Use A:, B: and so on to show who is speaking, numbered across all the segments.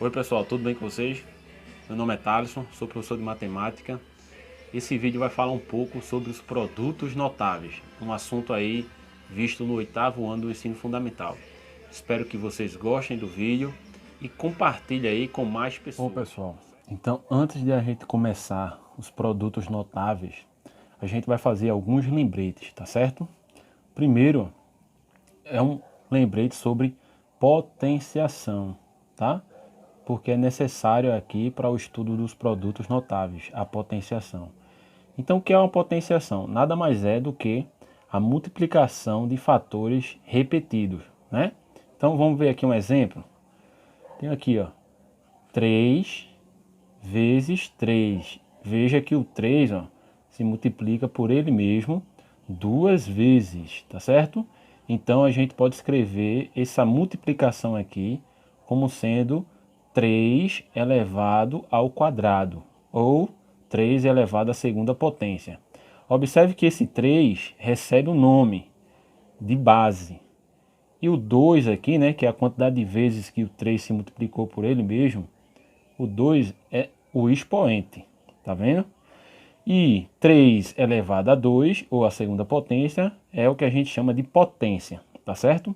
A: Oi pessoal, tudo bem com vocês? Meu nome é Thalisson, sou professor de matemática. Esse vídeo vai falar um pouco sobre os produtos notáveis, um assunto aí visto no 8º ano do ensino fundamental. Espero que vocês gostem do vídeo e compartilhem aí com mais pessoas.
B: Bom pessoal, então antes de a gente começar os produtos notáveis, a gente vai fazer alguns lembretes, tá certo? Primeiro é um lembrete sobre potenciação, tá? Porque é necessário aqui para o estudo dos produtos notáveis, a potenciação. Então, o que é uma potenciação? Nada mais é do que a multiplicação de fatores repetidos, né? Então, vamos ver aqui um exemplo. Tem aqui, ó, 3 vezes 3. Veja que o 3, ó, se multiplica por ele mesmo duas vezes, tá certo? Então, a gente pode escrever essa multiplicação aqui como sendo 3 elevado ao quadrado, ou 3 elevado à segunda potência. Observe que esse 3 recebe um nome de base. E o 2 aqui, né, que é a quantidade de vezes que o 3 se multiplicou por ele mesmo, o 2 é o expoente, tá vendo? E 3 elevado a 2, ou a segunda potência, é o que a gente chama de potência, tá certo?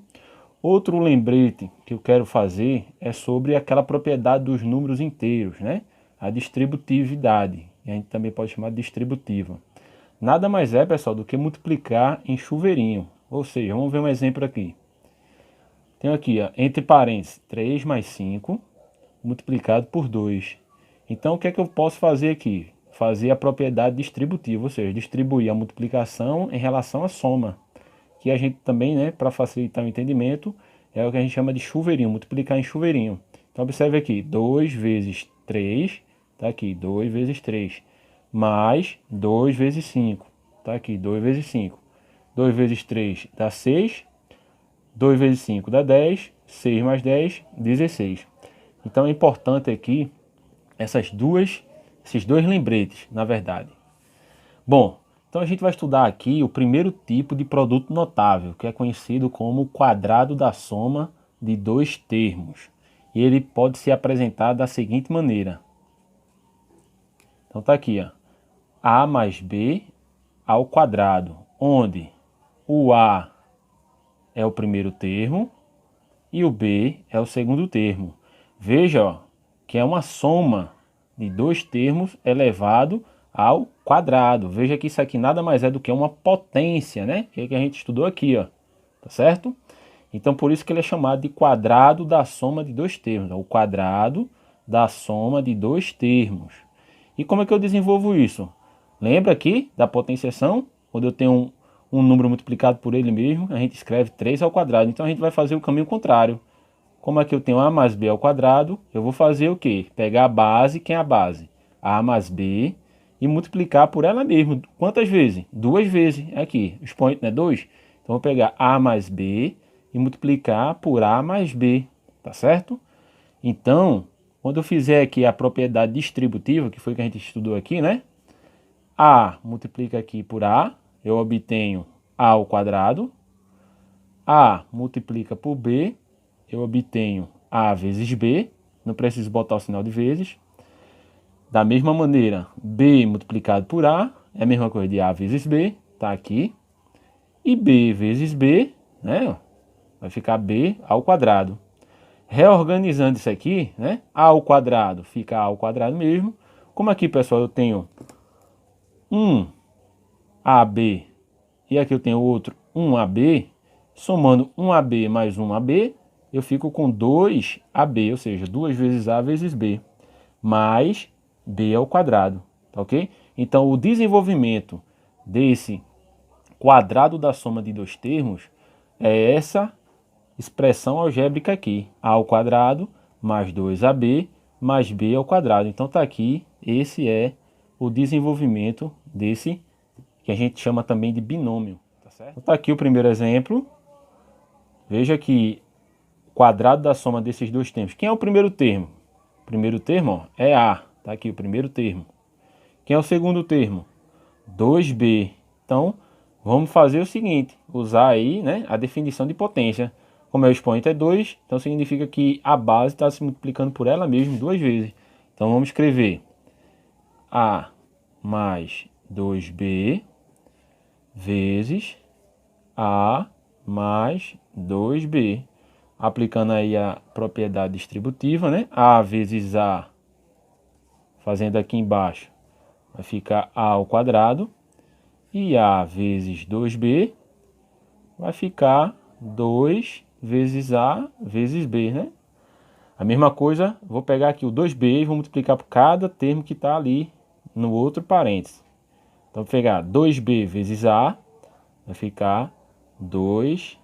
B: Outro lembrete que eu quero fazer é sobre aquela propriedade dos números inteiros, né? A distributividade, que a gente também pode chamar de distributiva. Nada mais é, pessoal, do que multiplicar em chuveirinho. Ou seja, vamos ver um exemplo aqui. Tenho aqui, ó, entre parênteses, 3 mais 5 multiplicado por 2. Então, o que é que eu posso fazer aqui? Fazer a propriedade distributiva, ou seja, distribuir a multiplicação em relação à soma. Que a gente também, né, para facilitar o entendimento, é o que a gente chama de chuveirinho, multiplicar em chuveirinho. Então, observe aqui, 2 vezes 3, tá aqui, 2 vezes 3, mais 2 vezes 5, tá aqui, 2 vezes 5. 2 vezes 3 dá 6, 2 vezes 5 dá 10, 6 mais 10, 16. Então, é importante aqui esses dois lembretes, na verdade. Bom, então a gente vai estudar aqui o primeiro tipo de produto notável, que é conhecido como quadrado da soma de dois termos. E ele pode ser apresentado da seguinte maneira. Então tá aqui, ó, a mais b ao quadrado, onde o a é o primeiro termo e o b é o segundo termo. Veja, ó, que é uma soma de dois termos elevado ao quadrado. Veja que isso aqui nada mais é do que uma potência, né? Que é que a gente estudou aqui, ó. Tá certo? Então, por isso que ele é chamado de quadrado da soma de dois termos. O quadrado da soma de dois termos. E como é que eu desenvolvo isso? Lembra aqui da potenciação? Quando eu tenho um número multiplicado por ele mesmo, a gente escreve 3 ao quadrado. Então, a gente vai fazer o caminho contrário. Como aqui eu tenho a mais b ao quadrado, eu vou fazer o quê? Pegar a base, quem é a base? A mais b, e multiplicar por ela mesma. Quantas vezes? Duas vezes. Aqui, o expoente não é 2? Então, eu vou pegar a mais b e multiplicar por a mais b, tá certo? Então, quando eu fizer aqui a propriedade distributiva, que foi que a gente estudou aqui, né? A multiplica aqui por a, eu obtenho a ao quadrado. A multiplica por b, eu obtenho a vezes b, não preciso botar o sinal de vezes. Da mesma maneira, b multiplicado por a é a mesma coisa de a vezes b, tá aqui. E b vezes b, né, vai ficar b ao quadrado. Reorganizando isso aqui, né, a ao quadrado fica a ao quadrado mesmo. Como aqui, pessoal, eu tenho 1ab e aqui eu tenho outro 1ab, somando 1ab mais 1ab, eu fico com 2ab, ou seja, 2 vezes a vezes b, mais b ao quadrado, tá ok? Então, o desenvolvimento desse quadrado da soma de dois termos é essa expressão algébrica aqui, a ao quadrado mais 2ab mais b ao quadrado. Então, tá aqui, esse é o desenvolvimento desse, que a gente chama também de binômio, tá certo? Então, tá aqui o primeiro exemplo. Veja que o quadrado da soma desses dois termos. Quem é o primeiro termo? O primeiro termo, ó, é A. Está aqui o primeiro termo. Quem é o segundo termo? 2b. Então, vamos fazer o seguinte. Usar aí, né, a definição de potência. Como é o expoente é 2, então significa que a base está se multiplicando por ela mesma 2 vezes. Então vamos escrever A mais 2B vezes A mais 2B. Aplicando aí a propriedade distributiva, né? A vezes A, fazendo aqui embaixo, vai ficar A ao quadrado. E A vezes 2B vai ficar 2 vezes A vezes B, né? A mesma coisa, vou pegar aqui o 2B e vou multiplicar por cada termo que está ali no outro parênteses. Então, vou pegar 2B vezes A, vai ficar 2AB.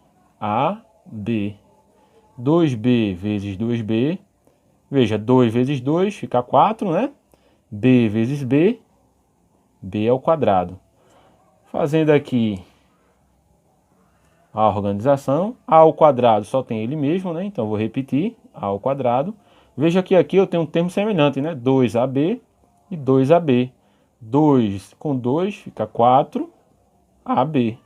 B: 2B vezes 2B, veja, 2 vezes 2 fica 4, né? B vezes B, B ao quadrado. Fazendo aqui a organização, A ao quadrado só tem ele mesmo, né? Então, vou repetir, A ao quadrado. Veja que aqui eu tenho um termo semelhante, né? 2AB e 2AB. 2 com 2 fica 4AB.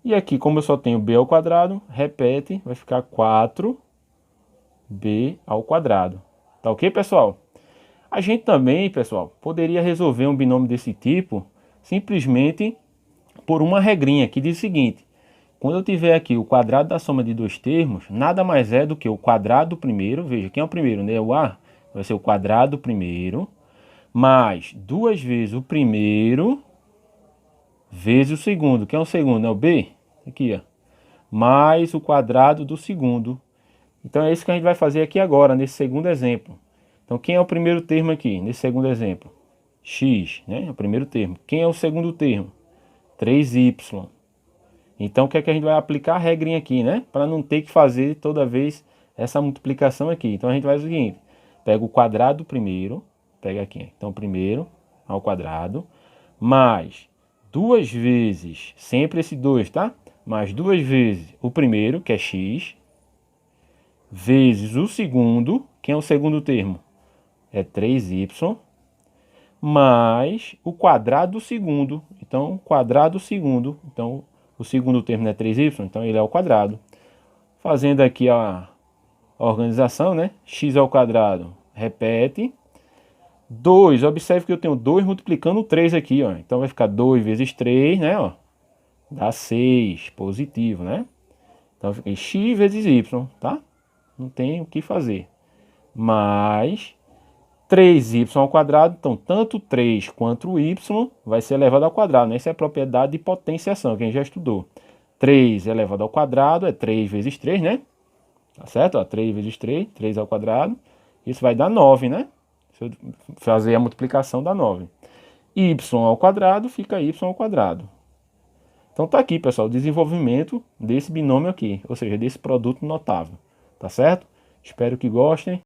B: E aqui, como eu só tenho B ao quadrado, repete, vai ficar 4B ao quadrado. Tá ok, pessoal? A gente também, pessoal, poderia resolver um binômio desse tipo simplesmente por uma regrinha que diz o seguinte: quando eu tiver aqui o quadrado da soma de dois termos, nada mais é do que o quadrado do primeiro, veja, quem é o primeiro, né? O A vai ser o quadrado do primeiro, mais 2 vezes o primeiro, vezes o segundo. Quem é o segundo? É o B? Aqui, ó. Mais o quadrado do segundo. Então é isso que a gente vai fazer aqui agora, nesse segundo exemplo. Então quem é o primeiro termo aqui, nesse segundo exemplo? X, né? É o primeiro termo. Quem é o segundo termo? 3y. Então o que é que a gente vai aplicar a regrinha aqui, né? Para não ter que fazer toda vez essa multiplicação aqui. Então a gente faz o seguinte: pega o quadrado do primeiro, pega aqui, então primeiro ao quadrado, mais 2 vezes, sempre esse 2, tá? Mais 2 vezes o primeiro, que é x, vezes o segundo, quem é o segundo termo? É 3y, mais o quadrado do segundo. Então, quadrado do segundo. Então, o segundo termo é 3y, então ele é ao quadrado. Fazendo aqui a organização, né? X ao quadrado, repete. 2, observe que eu tenho 2 multiplicando 3 aqui, ó. Então vai ficar 2 vezes 3, né, ó. Dá 6, positivo, né? Então fica x vezes y, tá? Não tem o que fazer. Mais 3y ao quadrado, então tanto 3 quanto o y vai ser elevado ao quadrado, né? Essa é a propriedade de potenciação, quem já estudou. 3 elevado ao quadrado é 3 vezes 3, né? Tá certo? Ó, 3 vezes 3, 3 ao quadrado. Isso vai dar 9, né? Se eu fazer a multiplicação, dá 9. Y ao quadrado fica y ao quadrado. Então tá aqui, pessoal, o desenvolvimento desse binômio aqui, ou seja, desse produto notável. Tá certo? Espero que gostem.